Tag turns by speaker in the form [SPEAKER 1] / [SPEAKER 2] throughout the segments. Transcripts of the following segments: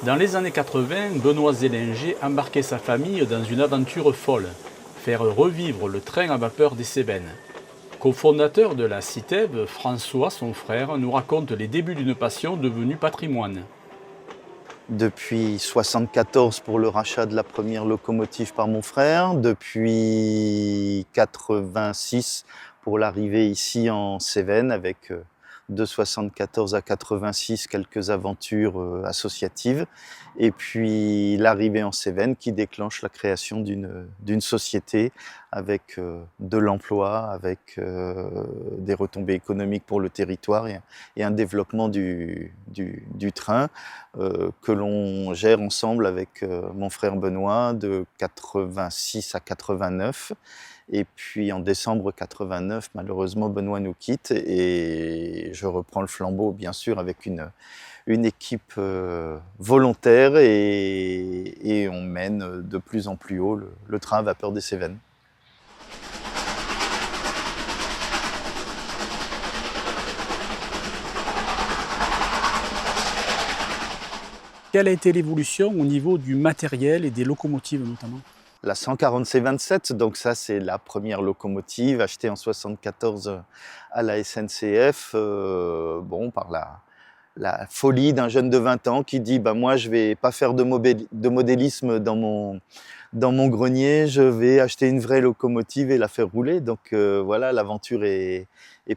[SPEAKER 1] Dans les années 80, Benoît Zélinger embarquait sa famille dans une aventure folle, faire revivre le train à vapeur des Cévennes. Cofondateur de la Citeb, François, son frère, nous raconte les débuts d'une passion devenue patrimoine.
[SPEAKER 2] Depuis 1974 pour le rachat de la première locomotive par mon frère, depuis 1986 pour l'arrivée ici en Cévennes avec de 1974 à 1986 quelques aventures associatives et puis l'arrivée en Cévennes qui déclenche la création d'une société avec de l'emploi, avec des retombées économiques pour le territoire et un développement du train que l'on gère ensemble avec mon frère Benoît de 86 à 89. Et puis en décembre 89, malheureusement, Benoît nous quitte et je reprends le flambeau, bien sûr, avec une équipe volontaire et on mène de plus en plus haut le train à vapeur des Cévennes.
[SPEAKER 1] Quelle a été l'évolution au niveau du matériel et des locomotives notamment ?
[SPEAKER 2] La 140 C27, donc ça c'est la première locomotive achetée en 1974 à la SNCF, par la folie d'un jeune de 20 ans qui dit moi je vais pas faire de modélisme dans mon grenier, je vais acheter une vraie locomotive et la faire rouler. Donc voilà, l'aventure est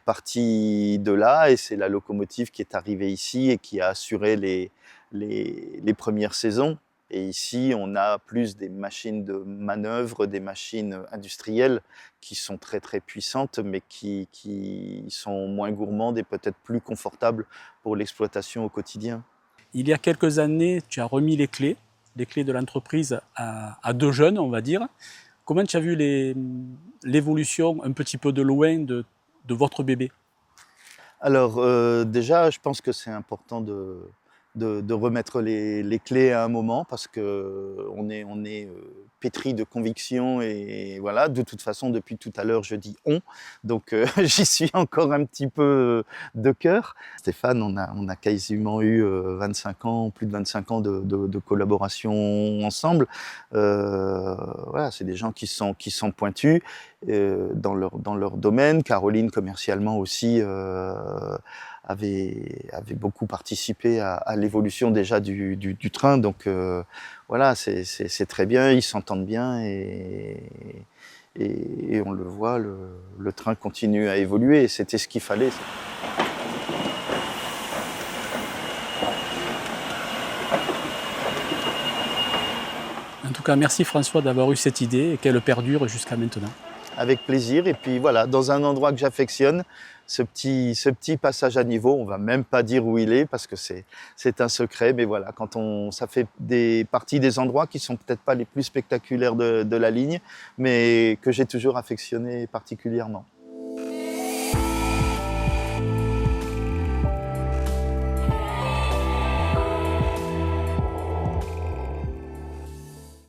[SPEAKER 2] partie de là et c'est la locomotive qui est arrivée ici et qui a assuré les premières saisons. Et ici, on a plus des machines de manœuvre, des machines industrielles qui sont très très puissantes, mais qui sont moins gourmandes et peut-être plus confortables pour l'exploitation au quotidien.
[SPEAKER 1] Il y a quelques années, tu as remis les clés de l'entreprise à deux jeunes, on va dire. Comment tu as vu l'évolution un petit peu de loin de votre bébé ?
[SPEAKER 2] Alors déjà, je pense que c'est important de remettre les clés à un moment parce qu'on est pétri de conviction et voilà, de toute façon depuis tout à l'heure je dis on, donc j'y suis encore un petit peu de cœur. Stéphane, on a quasiment eu 25 ans, plus de 25 ans de collaboration ensemble. Voilà, c'est des gens qui sont pointus dans leur domaine. Caroline commercialement aussi avait beaucoup participé à l'évolution déjà du train. Donc voilà, c'est très bien, ils s'entendent bien et on le voit, le train continue à évoluer et c'était ce qu'il fallait.
[SPEAKER 1] En tout cas, merci François d'avoir eu cette idée et qu'elle perdure jusqu'à maintenant.
[SPEAKER 2] Avec plaisir et puis voilà, dans un endroit que j'affectionne, ce petit passage à niveau, on va même pas dire où il est parce que c'est un secret, mais voilà, ça fait partie des endroits qui sont peut-être pas les plus spectaculaires de la ligne, mais que j'ai toujours affectionné particulièrement.